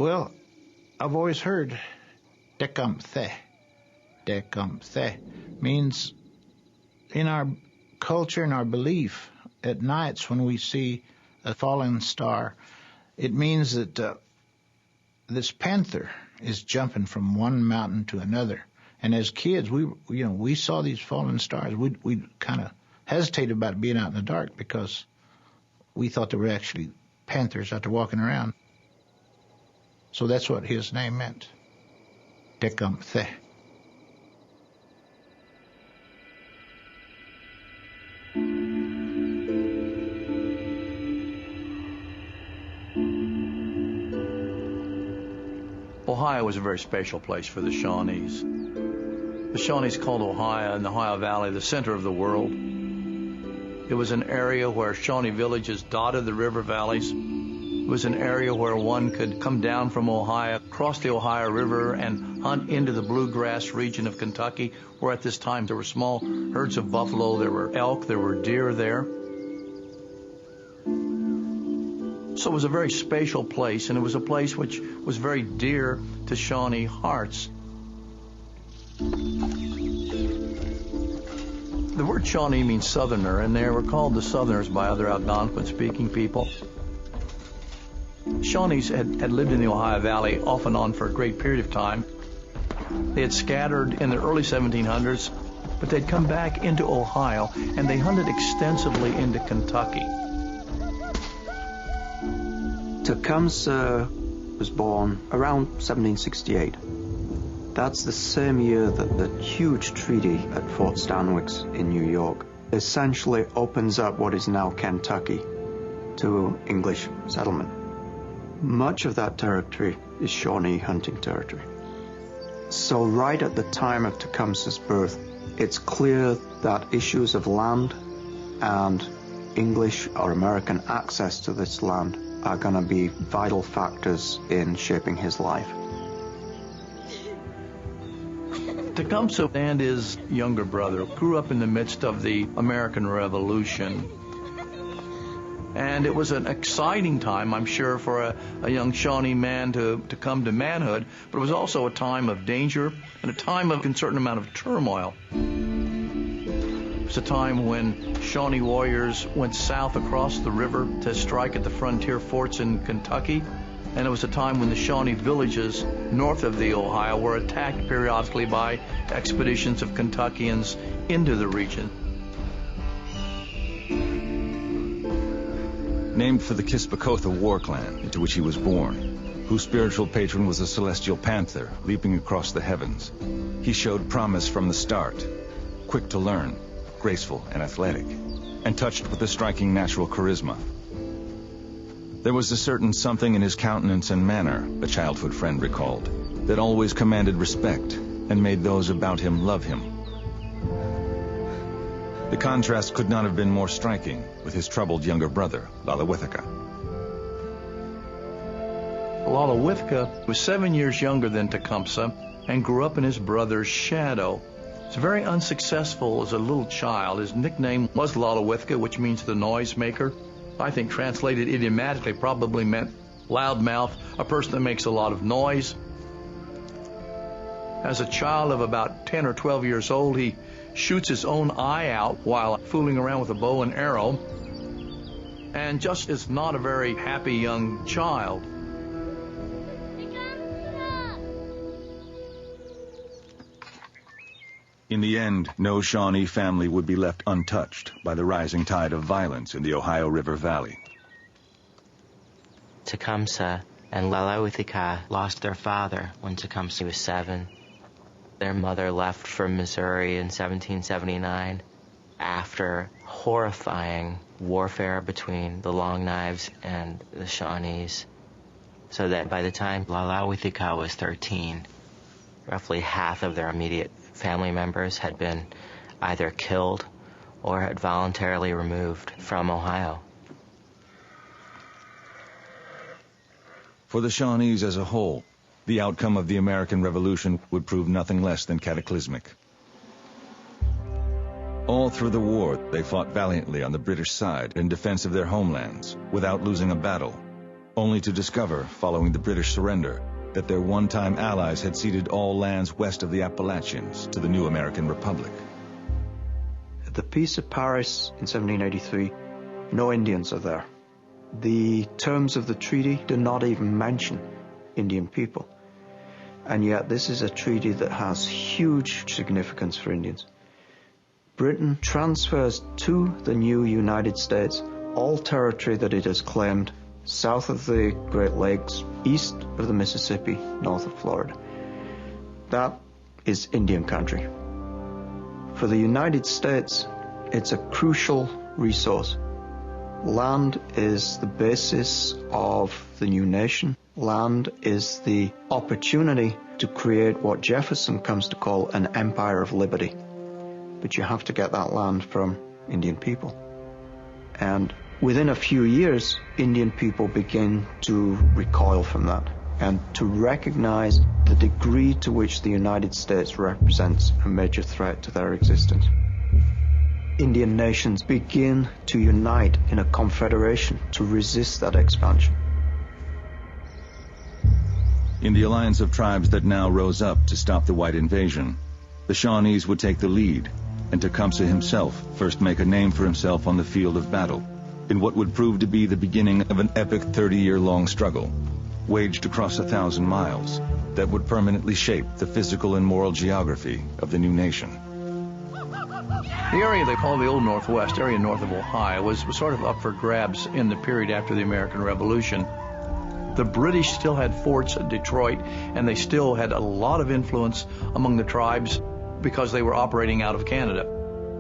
Well, I've always heard Tecumseh. Tecumseh means, in our culture and our belief, at nights when we see a fallen star, it means that this panther is jumping from one mountain to another. And as kids, we saw these fallen stars. We kind of hesitated about being out in the dark because we thought there were actually panthers out there walking around. So that's what his name meant, Tecumseh. Ohio was a very special place for the Shawnees. The Shawnees called Ohio and the Ohio Valley the center of the world. It was an area where Shawnee villages dotted the river valleys. It was an area where one could come down from Ohio, cross the Ohio River, and hunt into the bluegrass region of Kentucky, where at this time there were small herds of buffalo, there were elk, there were deer there. So it was a very spatial place, and it was a place which was very dear to Shawnee hearts. The word Shawnee means southerner, and they were called the Southerners by other Algonquin-speaking people. Shawnees had lived in the Ohio Valley off and on for a great period of time. They had scattered in the early 1700s, but they'd come back into Ohio, and they hunted extensively into Kentucky. Tecumseh was born around 1768. That's the same year that the huge treaty at Fort Stanwix in New York essentially opens up what is now Kentucky to English settlement. Much of that territory is Shawnee hunting territory. So right at the time of Tecumseh's birth, it's clear that issues of land and English or American access to this land are going to be vital factors in shaping his life. Tecumseh and his younger brother grew up in the midst of the American Revolution. And it was an exciting time, I'm sure, for a young Shawnee man to come to manhood, but it was also a time of danger and a time of a certain amount of turmoil. It was a time when Shawnee warriors went south across the river to strike at the frontier forts in Kentucky, and it was a time when the Shawnee villages north of the Ohio were attacked periodically by expeditions of Kentuckians into the region. Named for the Kispakotha war clan into which he was born, whose spiritual patron was a celestial panther leaping across the heavens, he showed promise from the start, quick to learn, graceful and athletic, and touched with a striking natural charisma. There was a certain something in his countenance and manner, a childhood friend recalled, that always commanded respect and made those about him love him. The contrast could not have been more striking with his troubled younger brother, Lalawithika. Lalawithika was 7 years younger than Tecumseh and grew up in his brother's shadow. He was very unsuccessful as a little child. His nickname was Lalawithika, which means the noisemaker. I think translated idiomatically probably meant loudmouth, a person that makes a lot of noise. As a child of about 10 or 12 years old, he shoots his own eye out while fooling around with a bow and arrow, and just is not a very happy young child. In the end, no Shawnee family would be left untouched by the rising tide of violence in the Ohio River Valley. Tecumseh and Lalawithika lost their father when Tecumseh was 7. Their mother left for Missouri in 1779 after horrifying warfare between the Long Knives and the Shawnees, so that by the time Lalawithika was 13, roughly half of their immediate family members had been either killed or had voluntarily removed from Ohio. For the Shawnees as a whole, the outcome of the American Revolution would prove nothing less than cataclysmic. All through the war, they fought valiantly on the British side in defense of their homelands without losing a battle. only to discover, following the British surrender, that their one-time allies had ceded all lands west of the Appalachians to the new American Republic. At the Peace of Paris in 1783, no Indians are there. The terms of the treaty do not even mention Indian people. And yet this is a treaty that has huge significance for Indians. Britain transfers to the new United States all territory that it has claimed south of the Great Lakes, east of the Mississippi, north of Florida. That is Indian country. For the United States, it's a crucial resource. Land is the basis of the new nation. Land is the opportunity to create what Jefferson comes to call an empire of liberty. But you have to get that land from Indian people. And within a few years, Indian people begin to recoil from that and to recognize the degree to which the United States represents a major threat to their existence. Indian nations begin to unite in a confederation to resist that expansion. In the alliance of tribes that now rose up to stop the white invasion, the Shawnees would take the lead, and Tecumseh himself first make a name for himself on the field of battle, in what would prove to be the beginning of an epic 30-year-long struggle, waged across 1,000 miles, that would permanently shape the physical and moral geography of the new nation. The area they call the Old Northwest, area north of Ohio, was sort of up for grabs in the period after the American Revolution. The British still had forts at Detroit, and they still had a lot of influence among the tribes because they were operating out of Canada.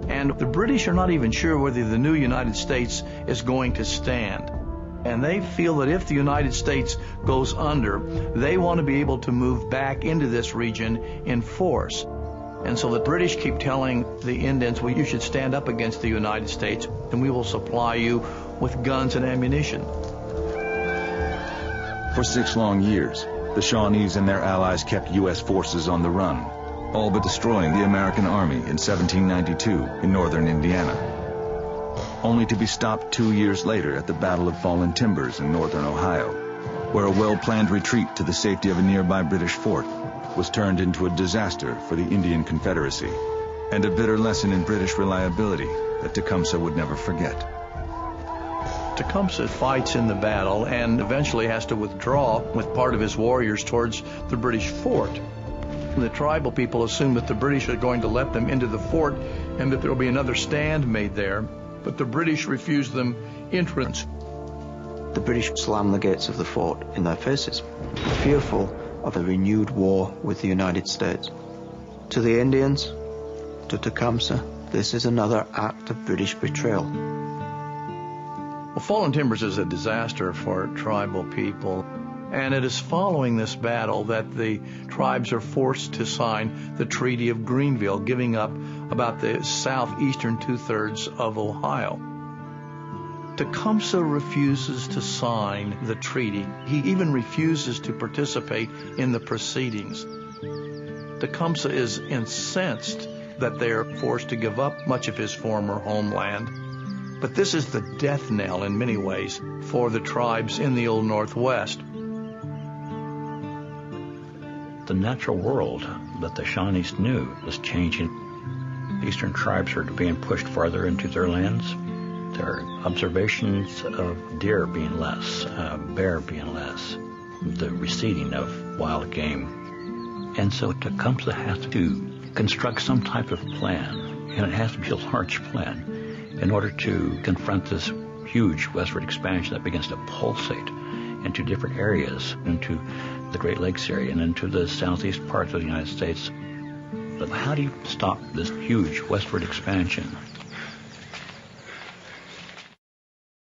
And the British are not even sure whether the new United States is going to stand. And they feel that if the United States goes under, they want to be able to move back into this region in force. And so the British keep telling the Indians, well, you should stand up against the United States, and we will supply you with guns and ammunition. For 6 long years, the Shawnees and their allies kept U.S. forces on the run, all but destroying the American Army in 1792 in northern Indiana, only to be stopped 2 years later at the Battle of Fallen Timbers in northern Ohio, where a well-planned retreat to the safety of a nearby British fort was turned into a disaster for the Indian Confederacy, and a bitter lesson in British reliability that Tecumseh would never forget. Tecumseh fights in the battle and eventually has to withdraw with part of his warriors towards the British fort. The tribal people assume that the British are going to let them into the fort and that there will be another stand made there, but the British refuse them entrance. The British slam the gates of the fort in their faces, fearful of a renewed war with the United States. To the Indians, to Tecumseh, this is another act of British betrayal. Well, Fallen Timbers is a disaster for tribal people, and it is following this battle that the tribes are forced to sign the Treaty of Greenville, giving up about the southeastern 2/3 of Ohio. Tecumseh refuses to sign the treaty. He even refuses to participate in the proceedings. Tecumseh is incensed that they are forced to give up much of his former homeland. But this is the death knell in many ways for the tribes in the Old Northwest. The natural world that the Shawnees knew was changing. Eastern tribes were being pushed farther into their lands. There are observations of deer being less, bear being less, the receding of wild game. And so Tecumseh has to construct some type of plan, and it has to be a large plan, in order to confront this huge westward expansion that begins to pulsate into different areas, into the Great Lakes area and into the southeast parts of the United States. But how do you stop this huge westward expansion?